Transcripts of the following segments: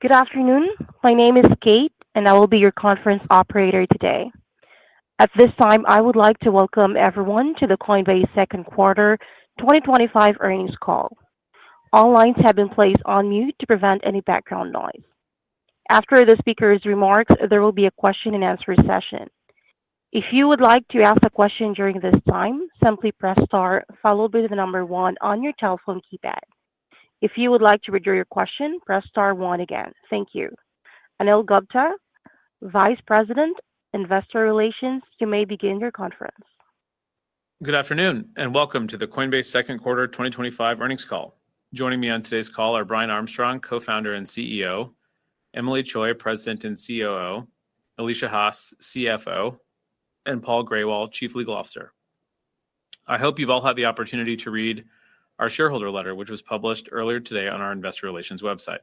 Good afternoon. My name is Kate, and I will be your conference operator today. At this time, I would like to welcome everyone to the Coinbase second quarter 2025 earnings call. All lines have been placed on mute to prevent any background noise. After the speaker's remarks, there will be a question and answer session. If you would like to ask a question during this time, simply press star followed by the number one on your telephone keypad. If you would like to withdraw your question, press star one again. Thank you. Anil Gupta, Vice President, Investor Relations, you may begin your conference. Good afternoon, and welcome to the Coinbase second quarter 2025 earnings call. Joining me on today's call are Brian Armstrong, co-founder and CEO, Emily Choi, President and COO, Alicia Haas, CFO, and Paul Graywall, Chief Legal Officer. I hope you've all had the opportunity to read our shareholder letter, which was published earlier today on our Investor Relations website.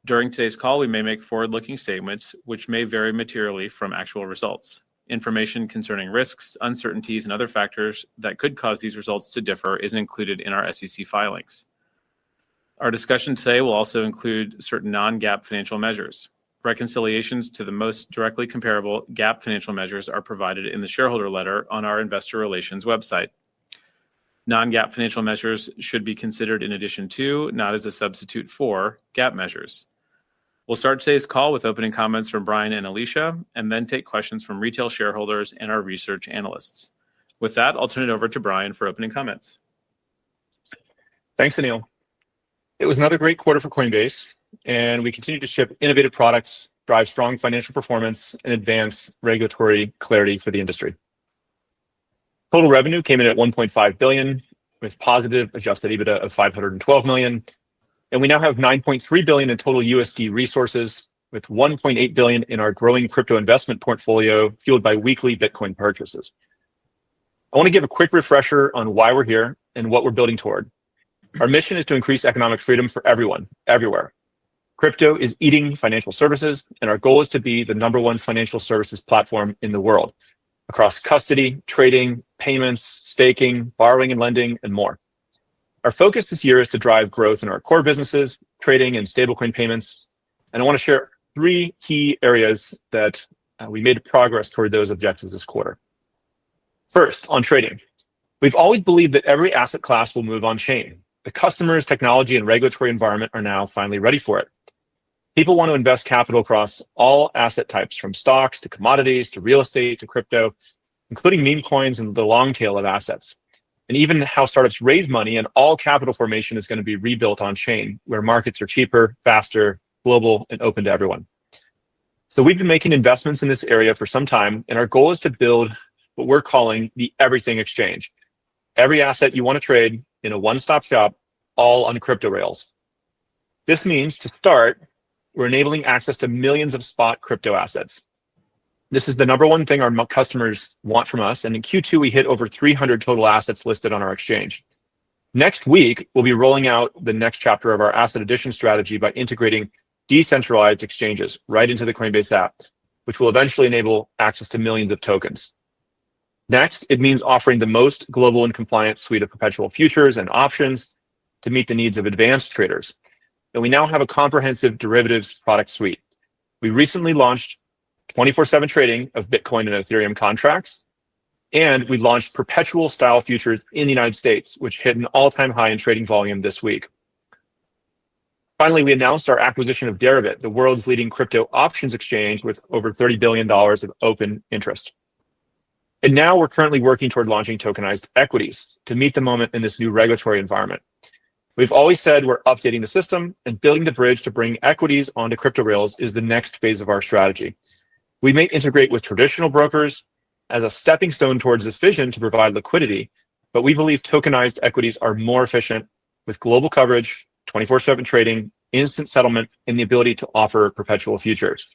During today's call, we may make forward-looking statements which may vary materially from actual results. Information concerning risks, uncertainties, and other factors that could cause these results to differ is included in our SEC filings. Our discussion today will also include certain non-GAAP financial measures. Reconciliations to the most directly comparable GAAP financial measures are provided in the shareholder letter on our Investor Relations website. Non-GAAP financial measures should be considered in addition to, not as a substitute for, GAAP measures. We'll start today's call with opening comments from Brian and Alicia, and then take questions from retail shareholders and our research analysts. With that, I'll turn it over to Brian for opening comments. Thanks, Anil. It was another great quarter for Coinbase, and we continue to ship innovative products, drive strong financial performance, and advance regulatory clarity for the industry. Total revenue came in at $1.5 billion, with positive adjusted EBITDA of $512 million, and we now have $9.3 billion in total USD resources, with $1.8 billion in our growing crypto investment portfolio, fueled by weekly Bitcoin purchases. I want to give a quick refresher on why we're here and what we're building toward. Our mission is to increase economic freedom for everyone, everywhere. Crypto is eating financial services, and our goal is to be the #1 financial services platform in the world, across custody, trading, payments, staking, borrowing and lending, and more. Our focus this year is to drive growth in our core businesses, trading and stablecoin payments, and I want to share 3 key areas that we made progress toward those objectives this quarter. First, on trading. We've always believed that every asset class will move on chain. The customers, technology, and regulatory environment are now finally ready for it. People want to invest capital across all asset types, from stocks to commodities to real estate to crypto, including meme coins and the long tail of assets. And even how startups raise money, and all capital formation is going to be rebuilt on chain, where markets are cheaper, faster, global, and open to everyone. So we've been making investments in this area for some time, and our goal is to build what we're calling the everything exchange. Every asset you want to trade in a one-stop shop, all on crypto rails. This means, to start, we're enabling access to millions of spot crypto assets. This is the #1 thing our customers want from us, and in Q2 we hit over 300 total assets listed on our exchange. Next week, we'll be rolling out the next chapter of our asset addition strategy by integrating decentralized exchanges right into the Coinbase app, which will eventually enable access to millions of tokens. Next, it means offering the most global and compliant suite of perpetual futures and options to meet the needs of advanced traders. And we now have a comprehensive derivatives product suite. We recently launched 24/7 trading of Bitcoin and Ethereum contracts, and we launched perpetual style futures in the United States, which hit an all-time high in trading volume this week. Finally, we announced our acquisition of Deribit, the world's leading crypto options exchange with over $30 billion of open interest. And now we're currently working toward launching tokenized equities to meet the moment in this new regulatory environment. We've always said we're updating the system, and building the bridge to bring equities onto crypto rails is the next phase of our strategy. We may integrate with traditional brokers as a stepping stone towards this vision to provide liquidity, but we believe tokenized equities are more efficient with global coverage, 24/7 trading, instant settlement, and the ability to offer perpetual futures.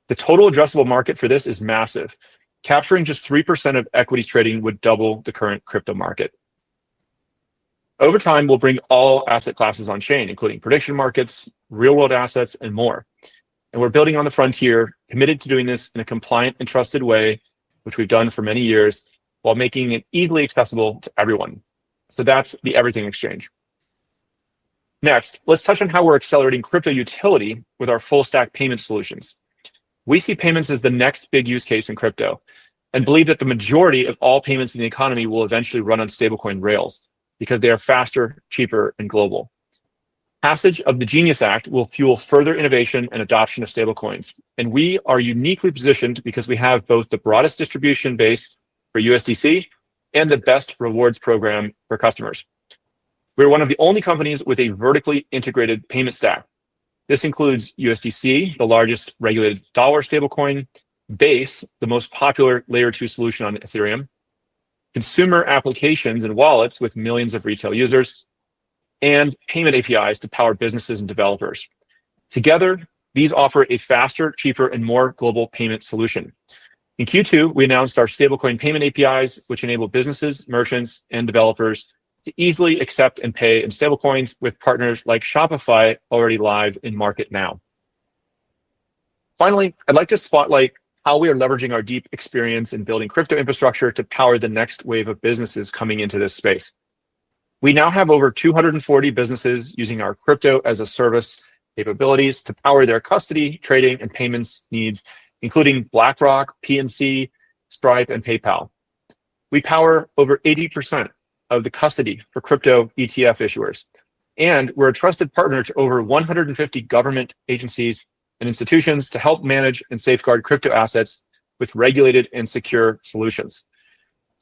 The total addressable market for this is massive. Capturing just 3% of equities trading would double the current crypto market. Over time, we'll bring all asset classes on chain, including prediction markets, real-world assets, and more. And we're building on the frontier, committed to doing this in a compliant and trusted way, which we've done for many years, while making it easily accessible to everyone. So that's the everything exchange. Next, let's touch on how we're accelerating crypto utility with our full stack payment solutions. We see payments as the next big use case in crypto and believe that the majority of all payments in the economy will eventually run on stablecoin rails because they are faster, cheaper, and global. Passage of the Genius Act will fuel further innovation and adoption of stablecoins. And we are uniquely positioned because we have both the broadest distribution base for USDC and the best rewards program for customers. We're one of the only companies with a vertically integrated payment stack. This includes USDC, the largest regulated dollar stablecoin, Base, the most popular layer 2 solution on Ethereum, consumer applications and wallets with millions of retail users, and payment APIs to power businesses and developers. Together, these offer a faster, cheaper, and more global payment solution. In Q2, we announced our stablecoin payment APIs, which enable businesses, merchants, and developers to easily accept and pay in stablecoins with partners like Shopify already live in market now. Finally, I'd like to spotlight how we are leveraging our deep experience in building crypto infrastructure to power the next wave of businesses coming into this space. We now have over 240 businesses using our crypto as a service capabilities to power their custody, trading, and payments needs, including BlackRock, PNC, Stripe, and PayPal. We power over 80% of the custody for crypto ETF issuers. And we're a trusted partner to over 150 government agencies and institutions to help manage and safeguard crypto assets with regulated and secure solutions.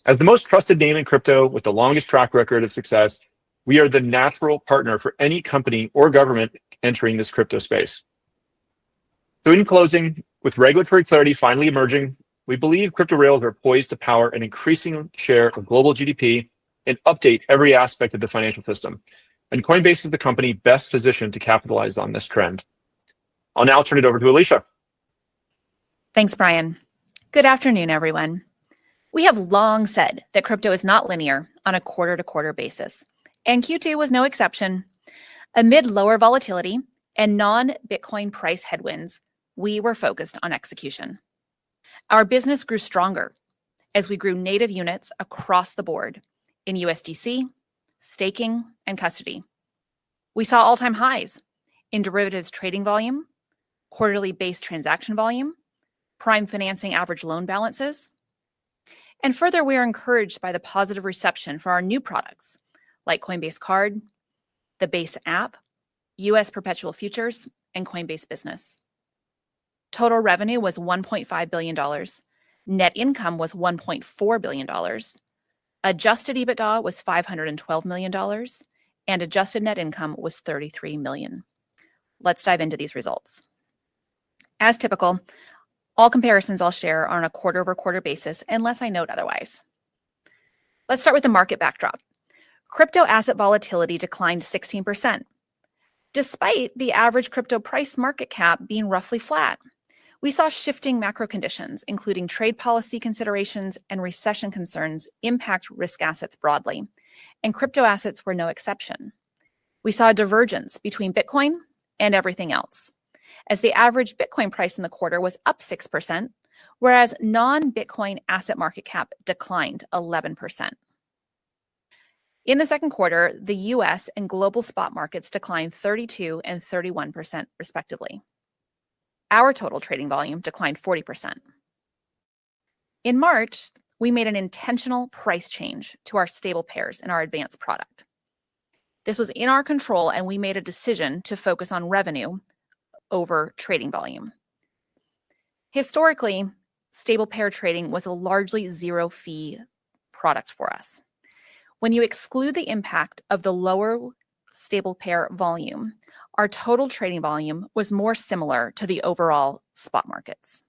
As the most trusted name in crypto with the longest track record of success, we are the natural partner for any company or government entering this crypto space. So in closing, with regulatory clarity finally emerging, we believe crypto rails are poised to power an increasing share of global GDP and update every aspect of the financial system. And Coinbase is the company best positioned to capitalize on this trend. I'll now turn it over to Alicia. Thanks, Brian. Good afternoon, everyone. We have long said that crypto is not linear on a quarter-to-quarter basis, and Q2 was no exception. Amid lower volatility and non-Bitcoin price headwinds, we were focused on execution. Our business grew stronger as we grew native units across the board in USDC, staking, and custody. We saw all-time highs in derivatives trading volume, quarterly base transaction volume, prime financing average loan balances. And further, we are encouraged by the positive reception for our new products like Coinbase Card, the Base app, US Perpetual Futures, and Coinbase Business. Total revenue was $1.5 billion. Net income was $1.4 billion. Adjusted EBITDA was $512 million, and adjusted net income was $33 million. Let's dive into these results. As typical, all comparisons I'll share are on a quarter-over-quarter basis, unless I note otherwise. Let's start with the market backdrop. Crypto asset volatility declined 16%, despite the average crypto price market cap being roughly flat. We saw shifting macro conditions, including trade policy considerations and recession concerns, impact risk assets broadly, and crypto assets were no exception. We saw a divergence between Bitcoin and everything else, as the average Bitcoin price in the quarter was up 6%, whereas non-Bitcoin asset market cap declined 11%. In the second quarter, the US and global spot markets declined 32% and 31%, respectively. Our total trading volume declined 40%. In March, we made an intentional price change to our stable pairs in our advanced product. This was in our control, and we made a decision to focus on revenue over trading volume. Historically, stable pair trading was a largely zero-fee product for us. When you exclude the impact of the lower stable pair volume, our total trading volume was more similar to the overall spot markets.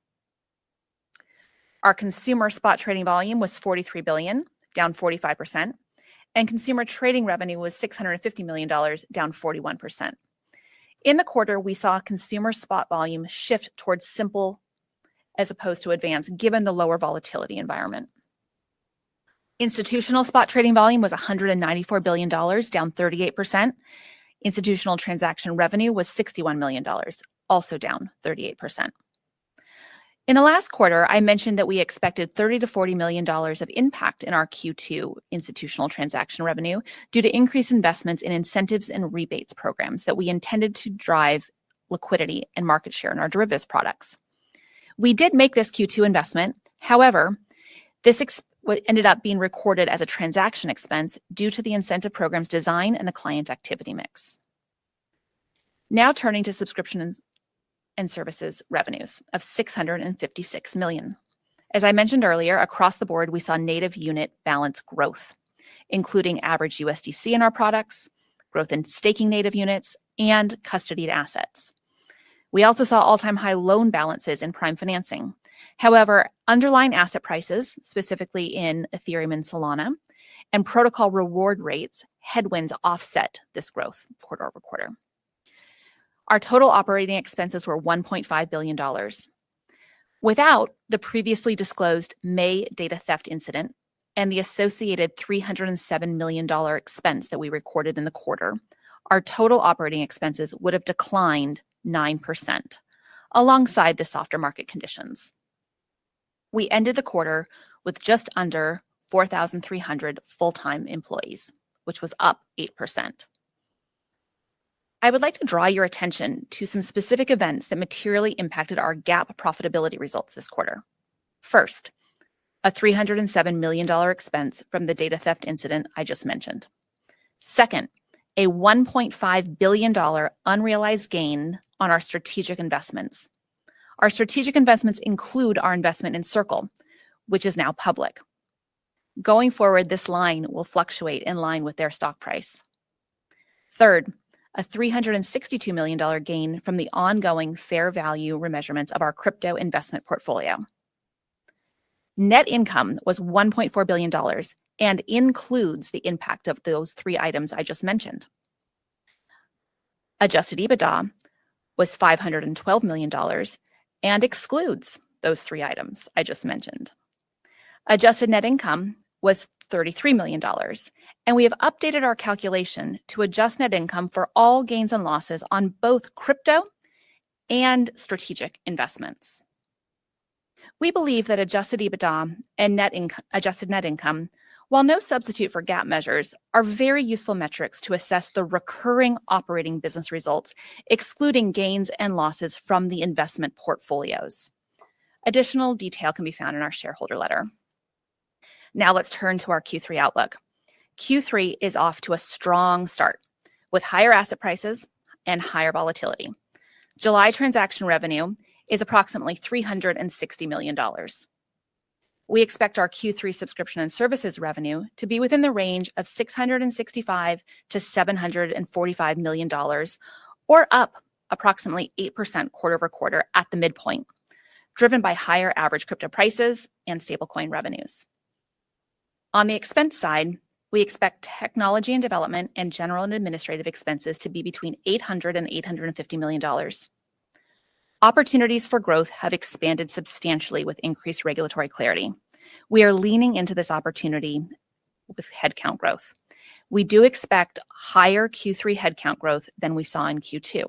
Our consumer spot trading volume was $43 billion, down 45%, and consumer trading revenue was $650 million, down 41%. In the quarter, we saw consumer spot volume shift towards simple as opposed to advanced, given the lower volatility environment. Institutional spot trading volume was $194 billion, down 38%. Institutional transaction revenue was $61 million, also down 38%. In the last quarter, I mentioned that we expected $30 to $40 million of impact in our Q2 institutional transaction revenue due to increased investments in incentives and rebates programs that we intended to drive liquidity and market share in our derivatives products. We did make this Q2 investment. However, this ended up being recorded as a transaction expense due to the incentive program's design and the client activity mix. Now turning to subscriptions and services revenues of $656 million. As I mentioned earlier, across the board, we saw native unit balance growth, including average USDC in our products, growth in staking native units, and custodied assets. We also saw all-time high loan balances in prime financing. However, underlying asset prices, specifically in Ethereum and Solana, and protocol reward rates, headwinds offset this growth quarter over quarter. Our total operating expenses were $1.5 billion. Without the previously disclosed May data theft incident and the associated $307 million expense that we recorded in the quarter, our total operating expenses would have declined 9%, alongside the softer market conditions. We ended the quarter with just under 4,300 full-time employees, which was up 8%. I would like to draw your attention to some specific events that materially impacted our GAAP profitability results this quarter. First, a $307 million expense from the data theft incident I just mentioned. Second, a $1.5 billion unrealized gain on our strategic investments. Our strategic investments include our investment in Circle, which is now public. Going forward, this line will fluctuate in line with their stock price. Third, a $362 million gain from the ongoing fair value remeasurements of our crypto investment portfolio. Net income was $1.4 billion and includes the impact of those three items I just mentioned. Adjusted EBITDA was $512 million and excludes those three items I just mentioned. Adjusted net income was $33 million, and we have updated our calculation to adjust net income for all gains and losses on both crypto and strategic investments. We believe that adjusted EBITDA and adjusted net income, while no substitute for GAAP measures, are very useful metrics to assess the recurring operating business results, excluding gains and losses from the investment portfolios. Additional detail can be found in our shareholder letter. Now let's turn to our Q3 outlook. Q3 is off to a strong start with higher asset prices and higher volatility. July transaction revenue is approximately $360 million. We expect our Q3 subscription and services revenue to be within the range of $665 to $745 million, or up approximately 8% quarter over quarter at the midpoint, driven by higher average crypto prices and stablecoin revenues. On the expense side, we expect technology and development and general and administrative expenses to be between $800 and $850 million. Opportunities for growth have expanded substantially with increased regulatory clarity. We are leaning into this opportunity with headcount growth. We do expect higher Q3 headcount growth than we saw in Q2.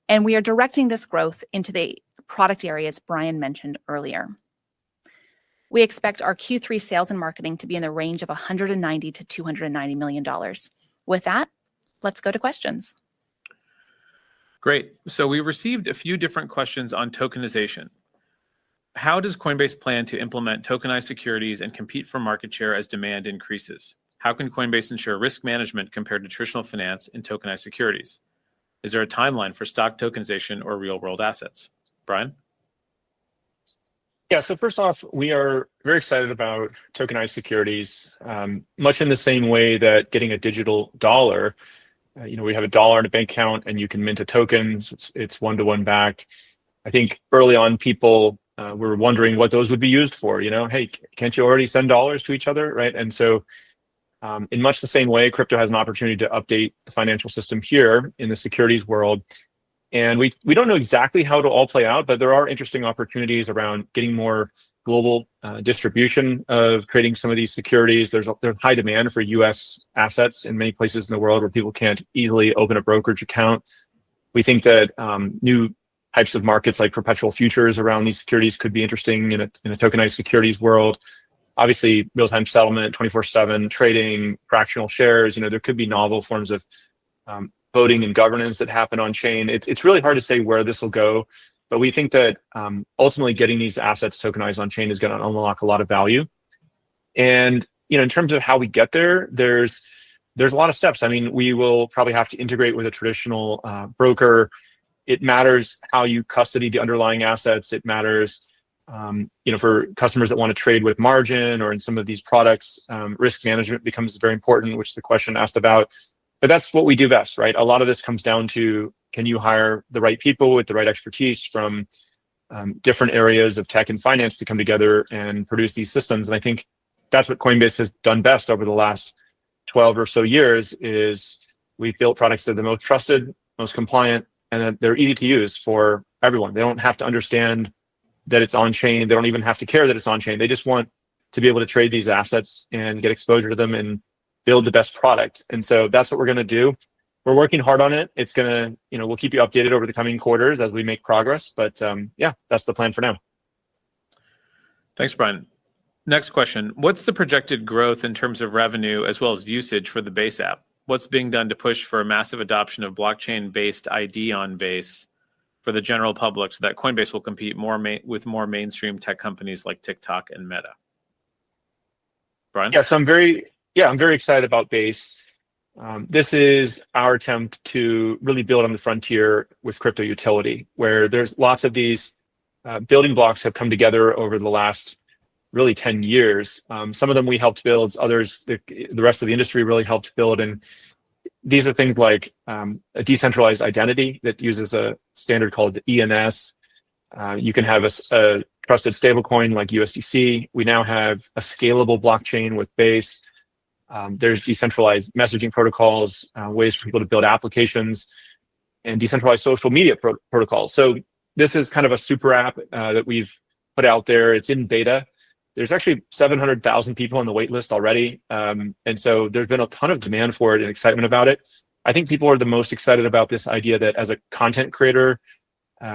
And we are directing this growth into the product areas Brian mentioned earlier. We expect our Q3 sales and marketing to be in the range of $190 to $290 million. With that, let's go to questions. Great. So we received a few different questions on tokenization. How does Coinbase plan to implement tokenized securities and compete for market share as demand increases? How can Coinbase ensure risk management compared to traditional finance in tokenized securities? Is there a timeline for stock tokenization or real-world assets? Brian? Yeah, so first off, we are very excited about tokenized securities, much in the same way that getting a digital dollar, we have a dollar in a bank account and you can mint a token. So it's one-to-one backed. I think early on people were wondering what those would be used for. Hey, can't you already send dollars to each other, right? And so in much the same way, crypto has an opportunity to update the financial system here in the securities world. And we don't know exactly how it'll all play out, but there are interesting opportunities around getting more global distribution of creating some of these securities. There's high demand for US assets in many places in the world where people can't easily open a brokerage account. We think that new types of markets like perpetual futures around these securities could be interesting in a tokenized securities world. Obviously, real-time settlement, 24/7 trading, fractional shares. There could be novel forms of voting and governance that happen on chain. It's really hard to say where this will go, but we think that ultimately getting these assets tokenized on chain is going to unlock a lot of value. And in terms of how we get there, there's a lot of steps. I mean, we will probably have to integrate with a traditional broker. It matters how you custody the underlying assets. It matters, for customers that want to trade with margin or in some of these products, risk management becomes very important, which the question asked about. But that's what we do best, right? A lot of this comes down to, can you hire the right people with the right expertise from different areas of tech and finance to come together and produce these systems? And I think that's what Coinbase has done best over the last 12 or so years is we've built products that are the most trusted, most compliant, and that they're easy to use for everyone. They don't have to understand that it's on chain. They don't even have to care that it's on chain. They just want to be able to trade these assets and get exposure to them and build the best product. And so that's what we're going to do. We're working hard on it. It's going to, we'll keep you updated over the coming quarters as we make progress. But yeah, that's the plan for now. Thanks, Brian. Next question. What's the projected growth in terms of revenue as well as usage for the Base app? What's being done to push for a massive adoption of blockchain-based ID on Base for the general public so that Coinbase will compete with more mainstream tech companies like TikTok and Meta? Brian? Yeah, so I'm very excited about Base. This is our attempt to really build on the frontier with crypto utility, where there's lots of these building blocks have come together over the last really 10 years. Some of them we helped build, others the rest of the industry really helped build. And these are things like a decentralized identity that uses a standard called ENS. You can have a trusted stablecoin like USDC. We now have a scalable blockchain with Base. There's decentralized messaging protocols, ways for people to build applications, and decentralized social media protocols. So this is kind of a super app that we've put out there. It's in beta. There's actually 700,000 people on the wait list already. And so there's been a ton of demand for it and excitement about it. I think people are the most excited about this idea that as a content creator,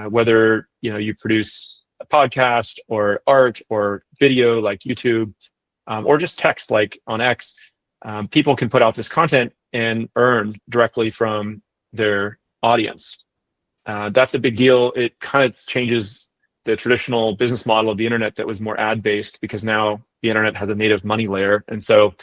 whether you produce a podcast or art or video like YouTube, or just text like on X, people can put out this content and earn directly from their audience. That's a big deal. It kind of changes the traditional business model of the internet that was more ad-based, because now the internet has a native money layer. And so,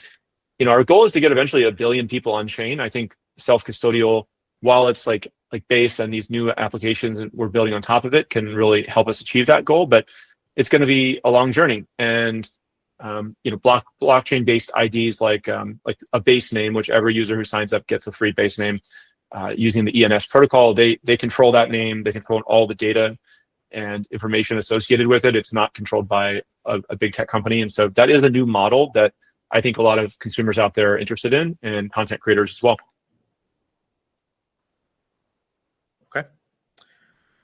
our goal is to get eventually 1 billion people on chain. I think self-custodial wallets like Base and these new applications that we're building on top of it can really help us achieve that goal. But it's going to be a long journey. And blockchain-based IDs like a base name, which every user who signs up gets a free base name using the ENS protocol. They control that name. They control all the data and information associated with it. It's not controlled by a big tech company. And so that is a new model that I think a lot of consumers out there are interested in, and content creators as well. Okay.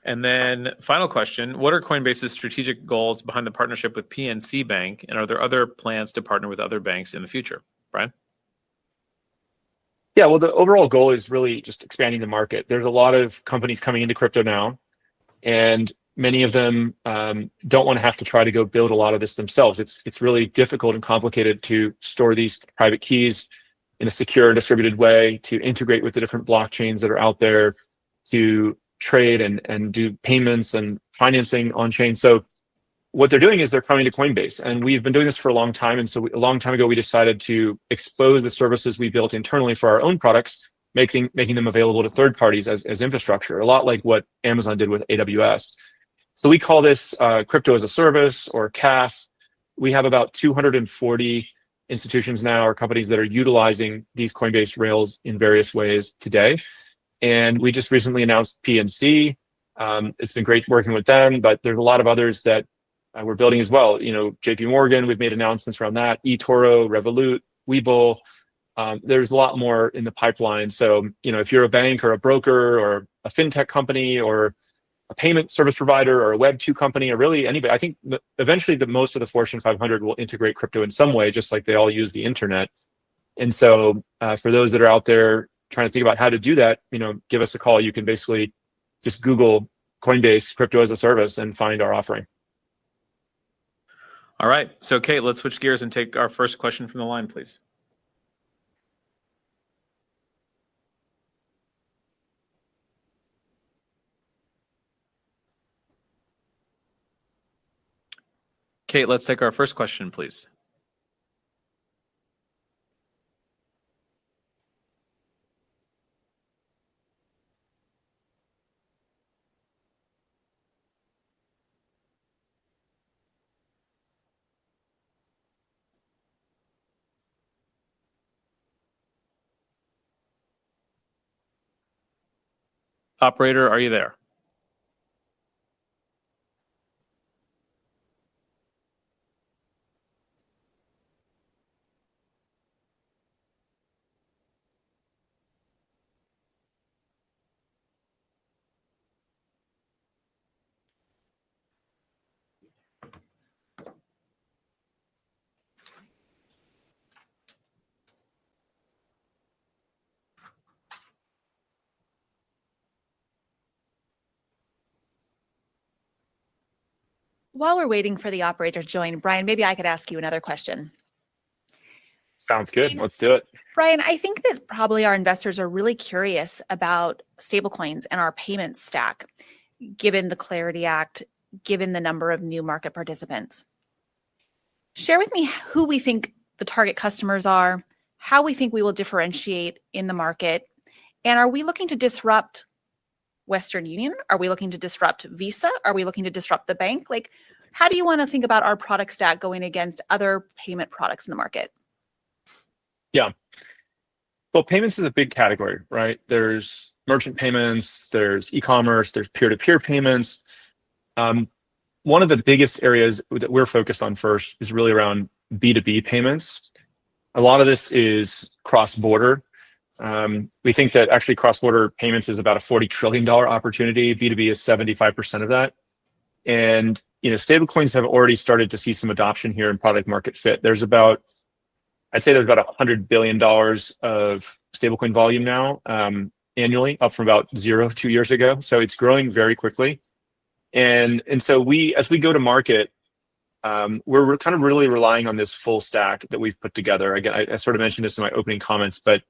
And then final question, what are Coinbase's strategic goals behind the partnership with PNC Bank? And are there other plans to partner with other banks in the future? Brian? Yeah, well, the overall goal is really just expanding the market. There's a lot of companies coming into crypto now, and many of them don't want to have to try to go build a lot of this themselves. It's really difficult and complicated to store these private keys in a secure and distributed way, to integrate with the different blockchains that are out there, to trade and do payments and financing on chain. So what they're doing is they're coming to Coinbase, and we've been doing this for a long time. And so a long time ago, we decided to expose the services we built internally for our own products, making them available to third parties as infrastructure, a lot like what Amazon did with AWS. So we call this crypto as a service, or CaaS. We have about 240 institutions now, or companies that are utilizing these Coinbase rails in various ways today. And we just recently announced PNC. It's been great working with them, but there's a lot of others that we're building as well. JP Morgan, we've made announcements around that, eToro, Revolut, Webull. There's a lot more in the pipeline. So, if you're a bank or a broker or a fintech company or a payment service provider or a Web 2 company, or really anybody, I think eventually most of the Fortune 500 will integrate crypto in some way, just like they all use the internet. And so for those that are out there trying to think about how to do that, give us a call. You can basically just Google Coinbase crypto as a service and find our offering. All right. So, Kate, let's switch gears and take our first question from the line, please. Kate, let's take our first question, please. Operator, are you there? While we're waiting for the operator to join, Brian, maybe I could ask you another question. Sounds good. Let's do it. Brian, I think that probably our investors are really curious about stablecoins and our payments stack, given the Clarity Act, given the number of new market participants. Share with me who we think the target customers are, how we think we will differentiate in the market, and are we looking to disrupt Western Union? Are we looking to disrupt Visa? Are we looking to disrupt the bank? Like, how do you want to think about our product stack going against other payment products in the market? Yeah. Well, payments is a big category, right? There's merchant payments, there's e-commerce, there's peer-to-peer payments. One of the biggest areas that we're focused on first is really around B2B payments. A lot of this is cross-border. We think that actually cross-border payments is about a $40 trillion opportunity. B2B is 75% of that. And stablecoins have already started to see some adoption here in product market fit. I'd say there's about $100 billion of stablecoin volume now annually, up from about 0 2 years ago. So it's growing very quickly. And so as we go to market, we're kind of really relying on this full stack that we've put together. Again, I sort of mentioned this in my opening comments, but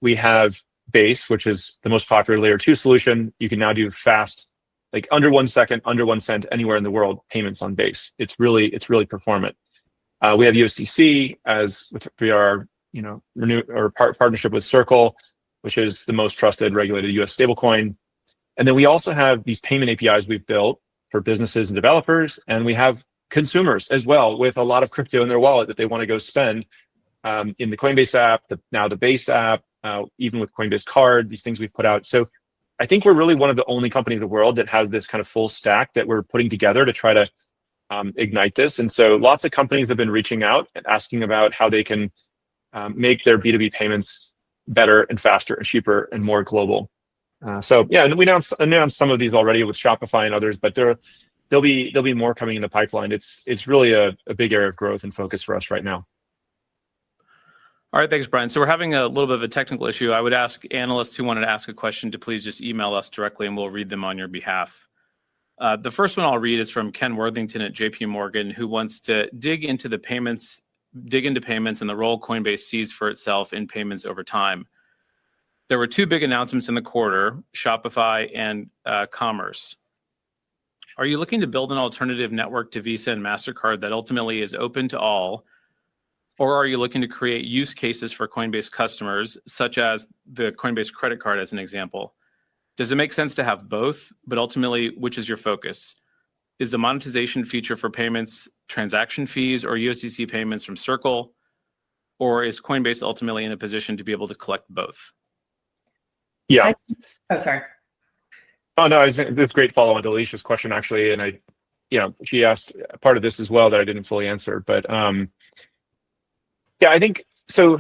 we have Base, which is the most popular layer 2 solution. You can now do fast, like under 1 second, under 1 cent, anywhere in the world, payments on Base. It's really performant. We have USDC via our partnership with Circle, which is the most trusted regulated US stablecoin. And then we also have these payment APIs we've built for businesses and developers, and we have consumers as well with a lot of crypto in their wallet that they want to go spend in the Coinbase app, now the Base app, even with Coinbase Card, these things we've put out. So I think we're really one of the only companies in the world that has this kind of full stack that we're putting together to try to ignite this. And so lots of companies have been reaching out and asking about how they can make their B2B payments better and faster and cheaper and more global. So yeah, and we announced some of these already with Shopify and others, but there'll be more coming in the pipeline. It's really a big area of growth and focus for us right now. All right, thanks, Brian. So we're having a little bit of a technical issue. I would ask analysts who wanted to ask a question to please just email us directly and we'll read them on your behalf. The first one I'll read is from Ken Worthington at JP Morgan, who wants to dig into payments and the role Coinbase sees for itself in payments over time. There were 2 big announcements in the quarter, Shopify and Commerce. Are you looking to build an alternative network to Visa and MasterCard that ultimately is open to all? Or are you looking to create use cases for Coinbase customers, such as the Coinbase credit card as an example? Does it make sense to have both, but ultimately, which is your focus? Is the monetization feature for payments transaction fees or USDC payments from Circle? Or is Coinbase ultimately in a position to be able to collect both? Yeah. Sorry. Oh, no, it's a great follow-on to Alicia's question, actually. And she asked part of this as well that I didn't fully answer. But yeah, I think so.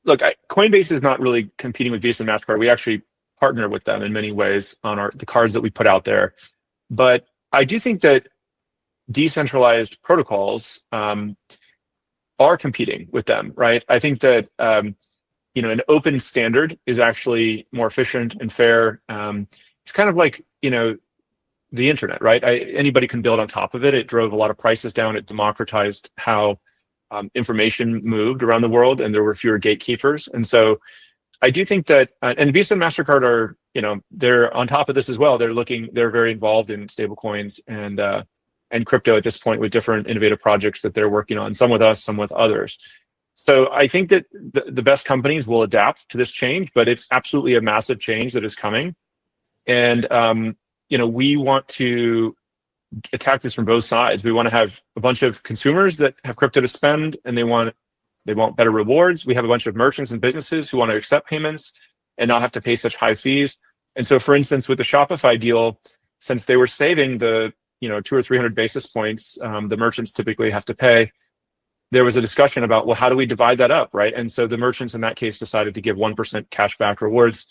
Look, Coinbase is not really competing with Visa and MasterCard. We actually partner with them in many ways on the cards that we put out there. But I do think that decentralized protocols are competing with them, right? I think that an open standard is actually more efficient and fair. it's kind of like, the internet, right? Anybody can build on top of it. It drove a lot of prices down. It democratized how information moved around the world, and there were fewer gatekeepers. And so I do think that, and Visa and MasterCard are, they're on top of this as well. They're very involved in stablecoins and crypto at this point with different innovative projects that they're working on, some with us, some with others. So I think that the best companies will adapt to this change, but it's absolutely a massive change that is coming. And, we want to attack this from both sides. We want to have a bunch of consumers that have crypto to spend, and they want better rewards. We have a bunch of merchants and businesses who want to accept payments and not have to pay such high fees. And so, for instance, with the Shopify deal, since they were saving the 200 or 300 basis points, the merchants typically have to pay. There was a discussion about, well, how do we divide that up, right? And so the merchants in that case decided to give 1% cashback rewards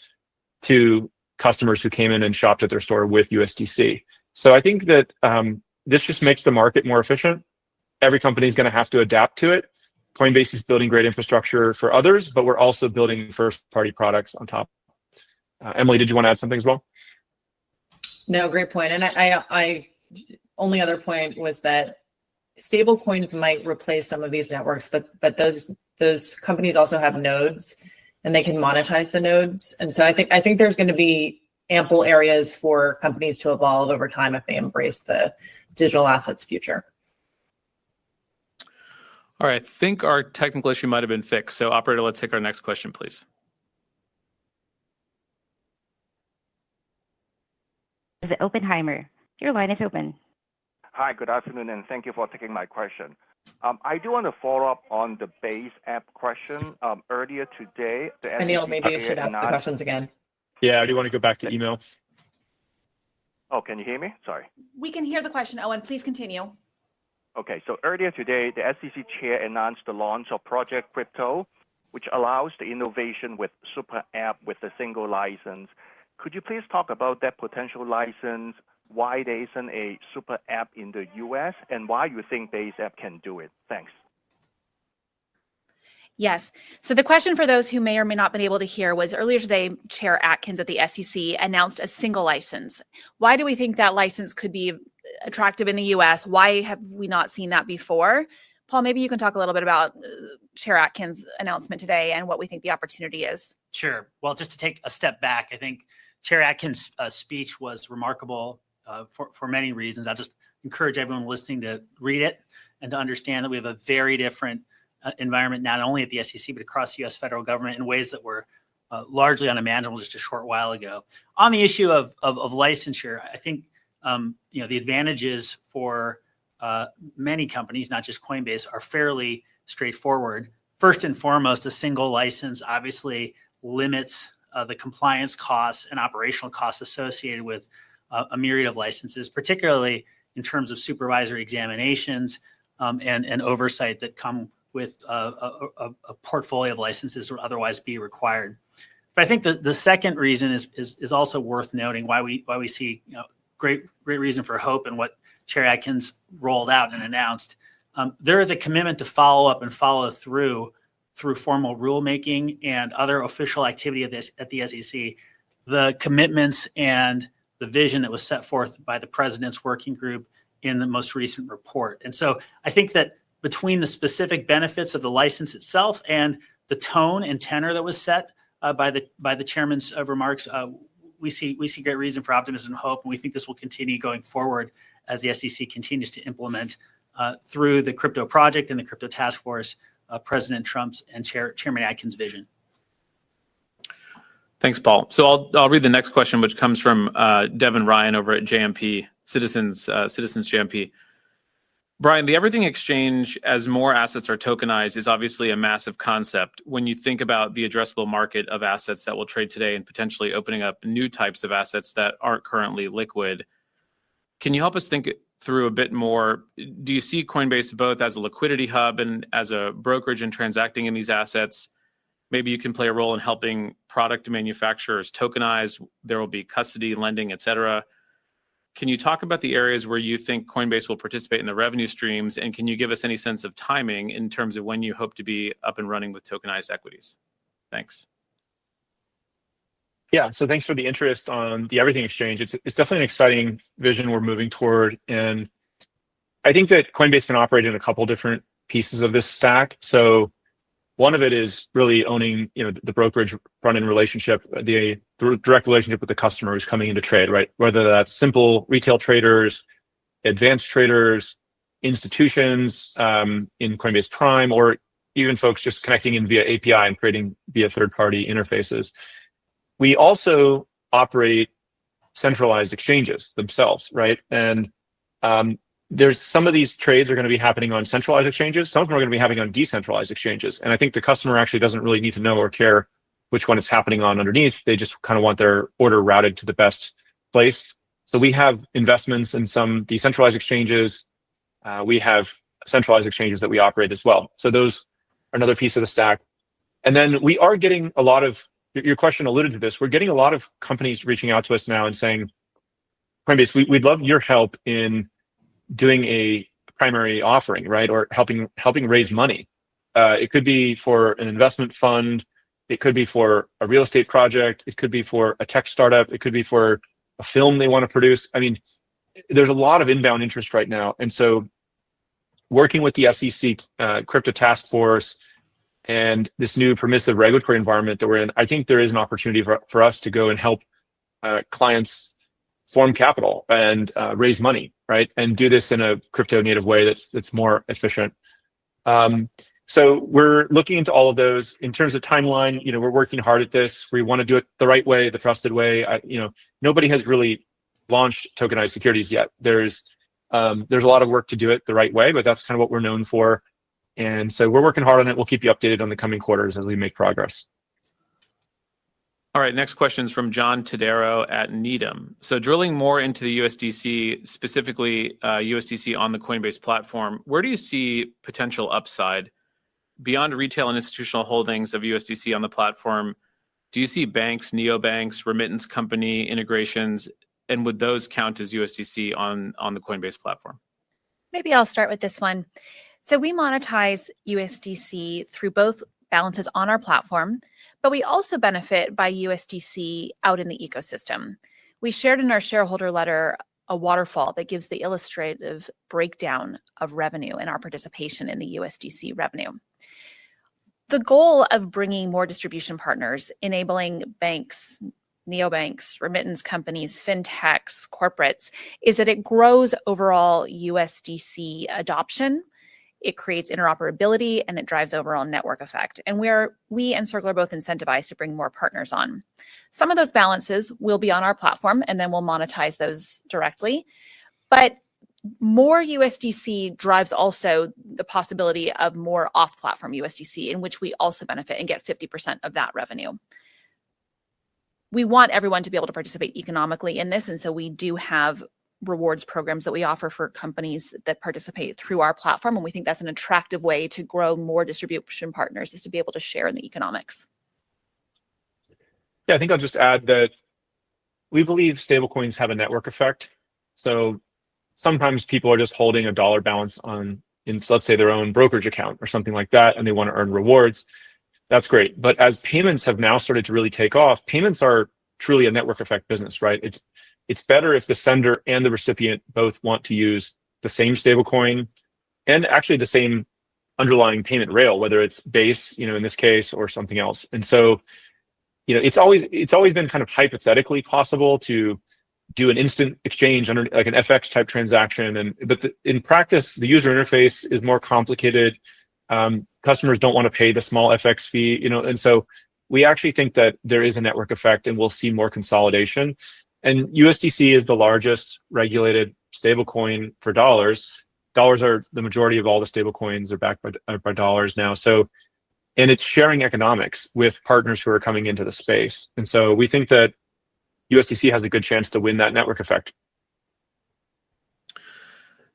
to customers who came in and shopped at their store with USDC. So I think that this just makes the market more efficient. Every company is going to have to adapt to it. Coinbase is building great infrastructure for others, but we're also building first-party products on top. Emily, did you want to add something as well? No, great point. And I only other point was that stable coins might replace some of these networks, but those companies also have nodes, and they can monetize the nodes. And so I think there's going to be ample areas for companies to evolve over time if they embrace the digital assets future. All right, I think our technical issue might have been fixed. So operator, let's take our next question, please. Oppenheimer, your line is open. Hi, good afternoon, and thank you for taking my question. I do want to follow up on the Base app question. Earlier today, the Anil, maybe you should ask the questions again. Yeah, I do want to go back to email. Oh, can you hear me? Sorry. We can hear the question, Owen. Please continue. Okay, so earlier today, the SEC chair announced the launch of Project Crypto, which allows the innovation with super app with a single license. Could you please talk about that potential license, why there isn't a super app in the US, and why you think Base app can do it? Thanks. Yes. So the question for those who may or may not been able to hear was earlier today, Chair Atkins at the SEC announced a single license. Why do we think that license could be attractive in the US? Why have we not seen that before? Paul, maybe you can talk a little bit about Chair Atkins' announcement today and what we think the opportunity is. Sure. Well, just to take a step back, I think Chair Atkins' speech was remarkable for many reasons. I'll just encourage everyone listening to read it and to understand that we have a very different environment, not only at the SEC, but across the U.S. federal government in ways that were largely unimaginable just a short while ago. On the issue of licensure, I think the advantages for many companies, not just Coinbase, are fairly straightforward. First and foremost, a single license obviously limits the compliance costs and operational costs associated with a myriad of licenses, particularly in terms of supervisory examinations and oversight that come with a portfolio of licenses would otherwise be required. But I think the second reason is also worth noting why we see great reason for hope in what Chair Atkins rolled out and announced. There is a commitment to follow up and follow through formal rulemaking and other official activity at the SEC, the commitments and the vision that was set forth by the president's working group in the most recent report. And so I think that between the specific benefits of the license itself and the tone and tenor that was set by the chairman's remarks, we see great reason for optimism and hope, and we think this will continue going forward as the SEC continues to implement through the crypto project and the crypto task force, President Trump's and Chairman Atkins' vision. Thanks, Paul. So I'll read the next question, which comes from Devin Ryan over at JMP, Citizens JMP. Brian, the Everything Exchange, as more assets are tokenized, is obviously a massive concept. When you think about the addressable market of assets that will trade today and potentially opening up new types of assets that aren't currently liquid, can you help us think through a bit more? Do you see Coinbase both as a liquidity hub and as a brokerage in transacting in these assets? Maybe you can play a role in helping product manufacturers tokenize. There will be custody, lending, et cetera. Can you talk about the areas where you think Coinbase will participate in the revenue streams? And can you give us any sense of timing in terms of when you hope to be up and running with tokenized equities? Thanks. Yeah, so thanks for the interest on the Everything Exchange. It's definitely an exciting vision we're moving toward, and I think that Coinbase can operate in a couple different pieces of this stack. So one of it is really owning, the brokerage front end relationship, the direct relationship with the customer who's coming into trade, right? Whether that's simple retail traders, advanced traders, institutions in Coinbase Prime, or even folks just connecting in via API and creating via third-party interfaces. We also operate centralized exchanges themselves, right? And there's some of these trades are going to be happening on centralized exchanges. Some of them are going to be happening on decentralized exchanges. And I think the customer actually doesn't really need to know or care which one it's happening on underneath. They just kind of want their order routed to the best place. So we have investments in some decentralized exchanges. We have centralized exchanges that we operate as well. So those are another piece of the stack. And then we are getting a lot of, your question alluded to this, we're getting a lot of companies reaching out to us now and saying, Coinbase, we'd love your help in doing a primary offering, right? Or helping raise money. It could be for an investment fund. It could be for a real estate project. It could be for a tech startup. It could be for a film they want to produce. I mean, there's a lot of inbound interest right now. And so working with the SEC crypto task force and this new permissive regulatory environment that we're in, I think there is an opportunity for us to go and help clients form capital and raise money, right? And do this in a crypto native way that's more efficient. So we're looking into all of those. In terms of timeline, we're working hard at this. We want to do it the right way, the trusted way. Nobody has really launched tokenized securities yet. There's a lot of work to do it the right way, but that's kind of what we're known for. And so we're working hard on it. We'll keep you updated on the coming quarters as we make progress. All right, next question is from John Tadero at Needham. So drilling more into the USDC, specifically USDC on the Coinbase platform, where do you see potential upside? Beyond retail and institutional holdings of USDC on the platform, do you see banks, neobanks, remittance company integrations, and would those count as USDC on the Coinbase platform? Maybe I'll start with this one. So we monetize USDC through both balances on our platform, but we also benefit by USDC out in the ecosystem. We shared in our shareholder letter a waterfall that gives the illustrative breakdown of revenue and our participation in the USDC revenue. The goal of bringing more distribution partners, enabling banks, neobanks, remittance companies, fintechs, corporates, is that it grows overall USDC adoption. It creates interoperability and it drives overall network effect. And we and Circle are both incentivized to bring more partners on. Some of those balances will be on our platform and then we'll monetize those directly. But more USDC drives also the possibility of more off-platform USDC, in which we also benefit and get 50% of that revenue. We want everyone to be able to participate economically in this. And so we do have rewards programs that we offer for companies that participate through our platform. And we think that's an attractive way to grow more distribution partners, is to be able to share in the economics. Yeah, I think I'll just add that we believe stablecoins have a network effect. So sometimes people are just holding a dollar balance in let's say their own brokerage account or something like that, and they want to earn rewards. That's great. But as payments have now started to really take off, payments are truly a network effect business, right? It's better if the sender and the recipient both want to use the same stablecoin and actually the same underlying payment rail, whether it's Base, in this case, or something else. And so, it's always been kind of hypothetically possible to do an instant exchange under like an FX type transaction, but in practice, the user interface is more complicated. Customers don't want to pay the small FX fee, and so we actually think that there is a network effect, and we'll see more consolidation. And USDC is the largest regulated stablecoin for dollars. Dollars are the majority of all the stablecoins are backed by dollars now. So, and it's sharing economics with partners who are coming into the space. And so we think that USDC has a good chance to win that network effect.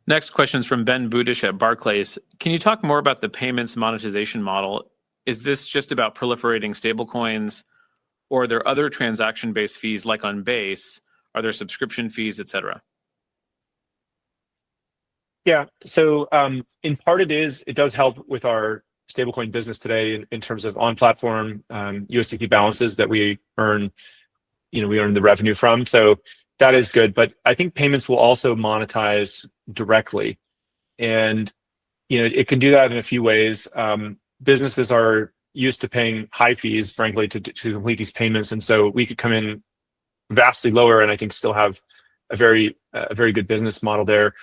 Next question is from Ben Budish at Barclays. Can you talk more about the payments monetization model? Is this just about proliferating stablecoins, or are there other transaction-based fees like on Base? Are there subscription fees, et cetera? Yeah, so in part it does help with our stablecoin business today in terms of on-platform USDT balances that we earn we earn the revenue from. So that is good. But I think payments will also monetize directly, and it can do that in a few ways. Businesses are used to paying high fees, frankly, to complete these payments, and so we could come in vastly lower, and I think still have a very good business model there.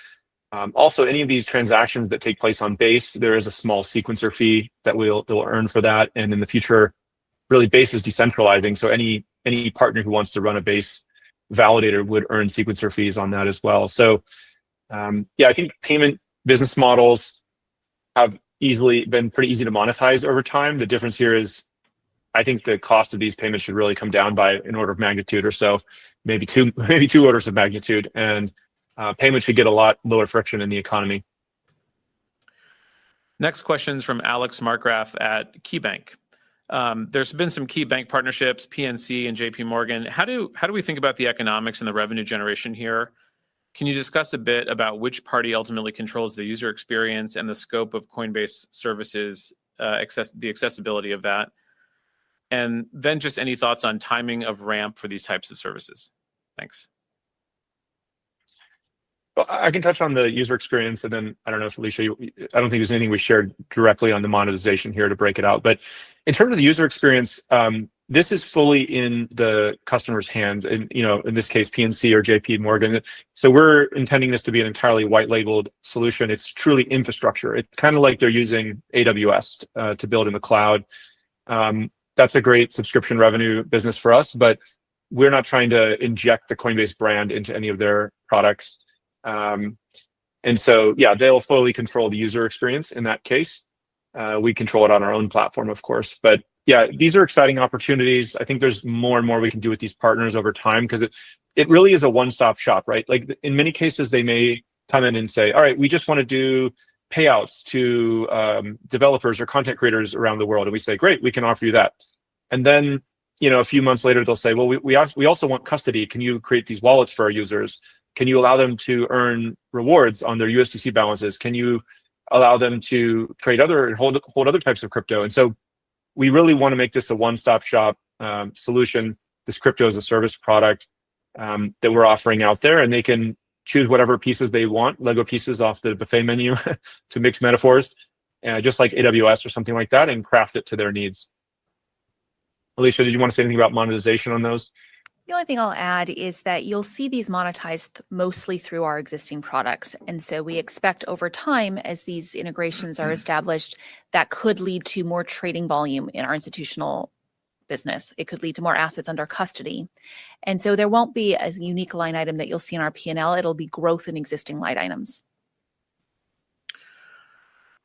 Also, any of these transactions that take place on Base, there is a small sequencer fee that they'll earn for that, and in the future, really Base is decentralizing, so any partner who wants to run a Base validator would earn sequencer fees on that as well. So I think payment business models have been pretty easy to monetize over time. The difference here is I think the cost of these payments should really come down by an order of magnitude or so, maybe two orders of magnitude, and payments should get a lot lower friction in the economy. Next question is from Alex Markgraf at KeyBank. There's been some key bank partnerships, PNC and JP Morgan. How do we think about the economics and the revenue generation here? Can you discuss a bit about which party ultimately controls the user experience and the scope of Coinbase services, the accessibility of that? And then just any thoughts on timing of ramp for these types of services? Thanks. Well, I can touch on the user experience, and then I don't know if Alicia, I don't think there's anything we shared directly on the monetization here to break it out. But in terms of the user experience, this is fully in the customer's hands, and in this case, PNC or JP Morgan. So we're intending this to be an entirely white labeled solution. It's truly infrastructure. It's kind of like they're using AWS to build in the cloud. That's a great subscription revenue business for us, but we're not trying to inject the Coinbase brand into any of their products. And so, they'll fully control the user experience in that case. We control it on our own platform, of course. But these are exciting opportunities. I think there's more and more we can do with these partners over time, because it really is a one-stop shop, right? Like in many cases, they may come in and say, all right, we just want to do payouts to developers or content creators around the world. And we say, great, we can offer you that. And then, a few months later, they'll say, well, we also want custody. Can you create these wallets for our users? Can you allow them to earn rewards on their USDC balances? Can you allow them to create hold other types of crypto? And so we really want to make this a one-stop shop solution, this crypto as a service product that we're offering out there, and they can choose whatever pieces they want, Lego pieces off the buffet menu to mix metaphors, just like AWS or something like that, and craft it to their needs. Alicia, did you want to say anything about monetization on those? The only thing I'll add is that you'll see these monetized mostly through our existing products. And so we expect over time, as these integrations are established, that could lead to more trading volume in our institutional business. It could lead to more assets under custody. And so there won't be a unique line item that you'll see in our P&L. It'll be growth in existing line items.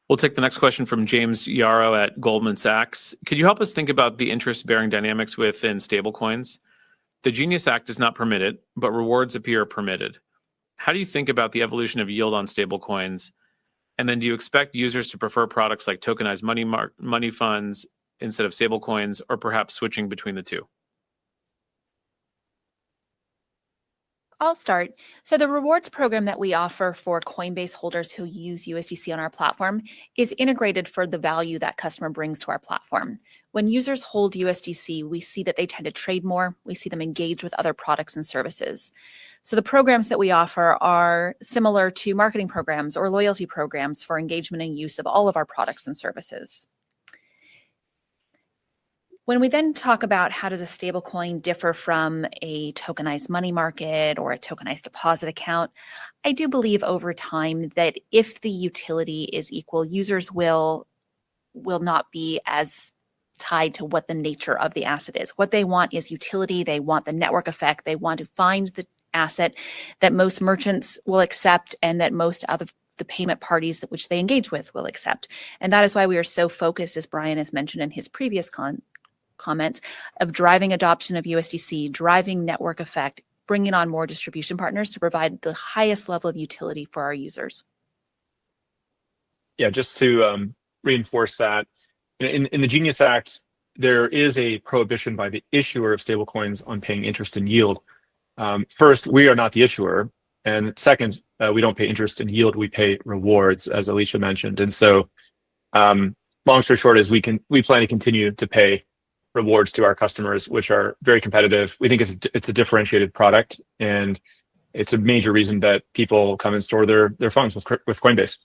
We'll take the next question from James Yarrow at Goldman Sachs. Could you help us think about the interest-bearing dynamics within stablecoins? The Genius Act does not permit it, but rewards appear permitted. How do you think about the evolution of yield on stablecoins? And then do you expect users to prefer products like tokenized money funds instead of stablecoins, or perhaps switching between the two? I'll start. So the rewards program that we offer for Coinbase holders who use USDC on our platform is integrated for the value that customer brings to our platform. When users hold USDC, we see that they tend to trade more. We see them engage with other products and services. So the programs that we offer are similar to marketing programs or loyalty programs for engagement and use of all of our products and services. When we then talk about how does a stablecoin differ from a tokenized money market or a tokenized deposit account, I do believe over time that if the utility is equal, users will not be as tied to what the nature of the asset is. What they want is utility. They want the network effect. They want to find the asset that most merchants will accept and that most of the payment parties that which they engage with will accept. And that is why we are so focused, as Brian has mentioned in his previous comments, of driving adoption of USDC, driving network effect, bringing on more distribution partners to provide the highest level of utility for our users. Yeah, just to reinforce that, in the Genius Act, there is a prohibition by the issuer of stablecoins on paying interest and yield. First, we are not the issuer. And second, we don't pay interest and yield, we pay rewards, as Alicia mentioned. And so long story short is we plan to continue to pay rewards to our customers, which are very competitive. We think it's a differentiated product, and it's a major reason that people come and store their funds with Coinbase.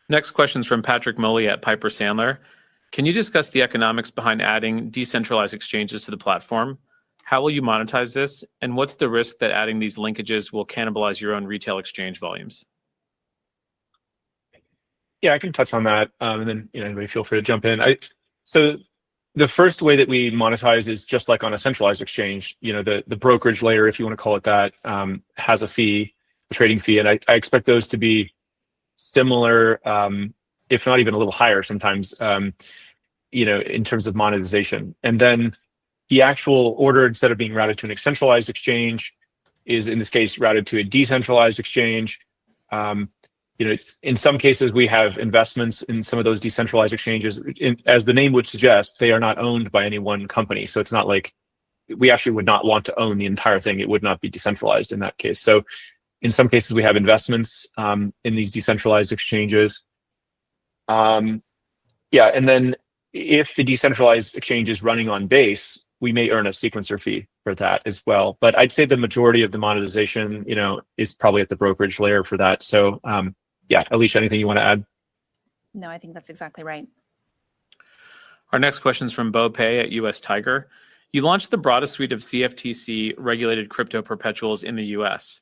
Next question is from Patrick Moley at Piper Sandler. Can you discuss the economics behind adding decentralized exchanges to the platform? How will you monetize this? And what's the risk that adding these linkages will cannibalize your own retail exchange volumes? Yeah, I can touch on that, and then anybody feel free to jump in. So the first way that we monetize is just like on a centralized exchange. The brokerage layer, if you want to call it that, has a fee, a trading fee, and I expect those to be similar, if not even a little higher sometimes, in terms of monetization. And then the actual order, instead of being routed to an centralized exchange, is in this case routed to a decentralized exchange. In some cases, we have investments in some of those decentralized exchanges. As the name would suggest, they are not owned by any one company. So it's not like we actually would not want to own the entire thing. It would not be decentralized in that case. So in some cases, we have investments in these decentralized exchanges. And then if the decentralized exchange is running on Base, we may earn a sequencer fee for that as well. But I'd say the majority of the monetization, is probably at the brokerage layer for that. So Alicia, anything you want to add? No, I think that's exactly right. Our next question is from Bo Pei at US Tiger. You launched the broadest suite of CFTC regulated crypto perpetuals in the US.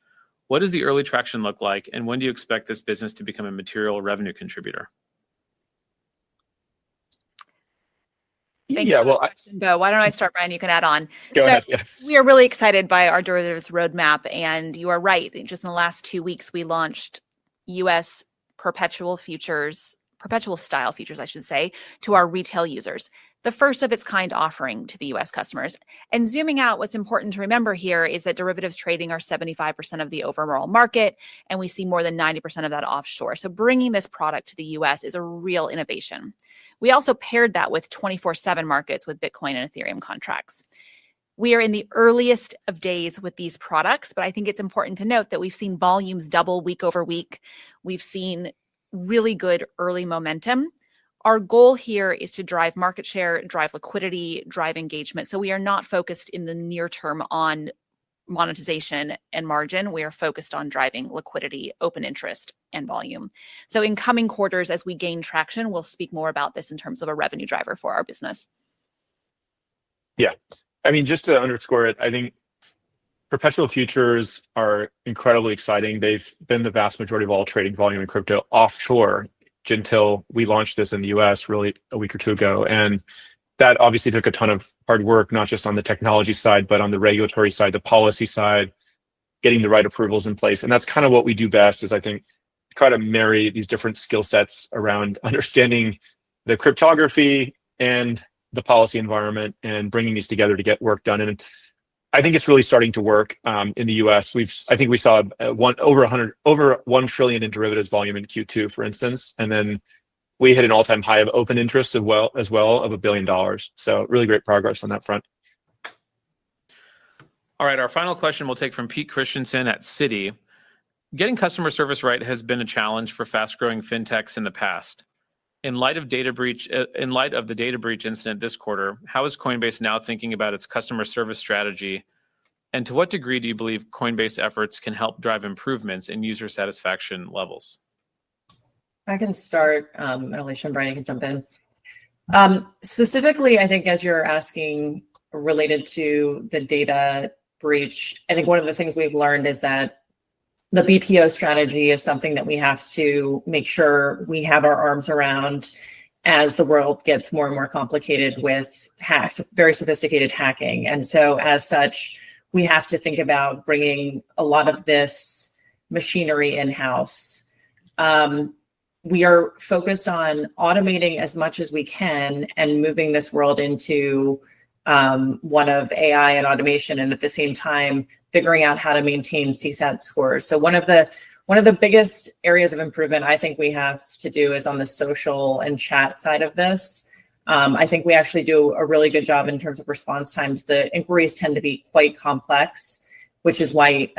What does the early traction look like, and when do you expect this business to become a material revenue contributor? Thanks for the question, Bo. Why don't I start, Brian? You can add on. Go ahead. Yeah. We are really excited by our derivatives roadmap, and you are right. Just in the last 2 weeks, we launched U.S. perpetual style futures, I should say, to our retail users. The first of its kind offering to the U.S. customers. And zooming out, what's important to remember here is that derivatives trading are 75% of the overall market, and we see more than 90% of that offshore. So bringing this product to the U.S. is a real innovation. We also paired that with 24/7 markets with Bitcoin and Ethereum contracts. We are in the earliest of days with these products, but I think it's important to note that we've seen volumes double week over week. We've seen really good early momentum. Our goal here is to drive market share, drive liquidity, drive engagement. So we are not focused in the near term on monetization and margin. We are focused on driving liquidity, open interest, and volume. So in coming quarters, as we gain traction, we'll speak more about this in terms of a revenue driver for our business. Yeah. I mean, just to underscore it, I think perpetual futures are incredibly exciting. They've been the vast majority of all trading volume in crypto offshore until we launched this in the US really a week or two ago. And that obviously took a ton of hard work, not just on the technology side, but on the regulatory side, the policy side, getting the right approvals in place. And that's kind of what we do best, is I think try to marry these different skill sets around understanding the cryptography and the policy environment and bringing these together to get work done. And I think it's really starting to work in the US. I think we saw over 1 trillion in derivatives volume in Q2, for instance. And then we hit an all-time high of open interest of $1 billion. So really great progress on that front. All right, our final question we'll take from Pete Christensen at Citi. Getting customer service right has been a challenge for fast-growing fintechs in the past. In light of the data breach incident this quarter, how is Coinbase now thinking about its customer service strategy? And to what degree do you believe Coinbase efforts can help drive improvements in user satisfaction levels? I can start, Alicia and Brian, you can jump in. Specifically, I think as you're asking related to the data breach, I think one of the things we've learned is that the BPO strategy is something that we have to make sure we have our arms around as the world gets more and more complicated with hacks, very sophisticated hacking. And so as such, we have to think about bringing a lot of this machinery in-house. We are focused on automating as much as we can and moving this world into one of AI and automation, and at the same time figuring out how to maintain CSAT scores. So one of the biggest areas of improvement I think we have to do is on the social and chat side of this. I think we actually do a really good job in terms of response times. The inquiries tend to be quite complex, which is why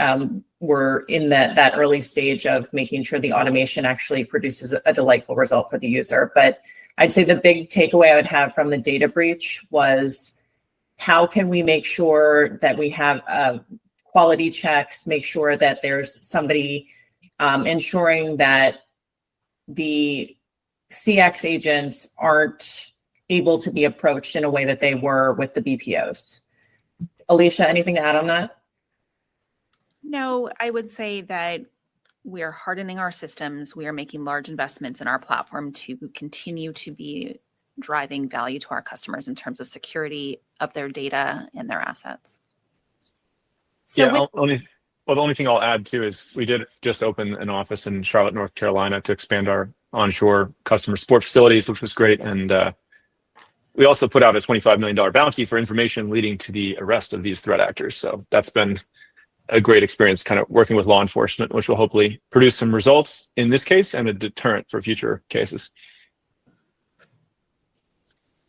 we're in that early stage of making sure the automation actually produces a delightful result for the user. But I'd say the big takeaway I would have from the data breach was how can we make sure that we have quality checks, make sure that there's somebody ensuring that the CX agents aren't able to be approached in a way that they were with the BPOs. Alicia, anything to add on that? No, I would say that we are hardening our systems. We are making large investments in our platform to continue to be driving value to our customers in terms of security of their data and their assets. So Yeah, the only thing I'll add too is we did just open an office in Charlotte, North Carolina to expand our onshore customer support facilities, which was great. And we also put out a $25 million bounty for information leading to the arrest of these threat actors. So that's been a great experience kind of working with law enforcement, which will hopefully produce some results in this case and a deterrent for future cases.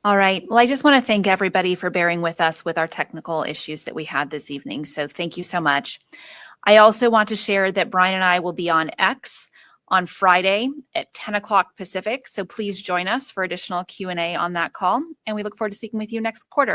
All right. Well, I just want to thank everybody for bearing with us with our technical issues that we had this evening. So thank you so much. I also want to share that Brian and I will be on X on Friday at 10 o'clock Pacific. So please join us for additional Q&A on that call. And we look forward to speaking with you next quarter.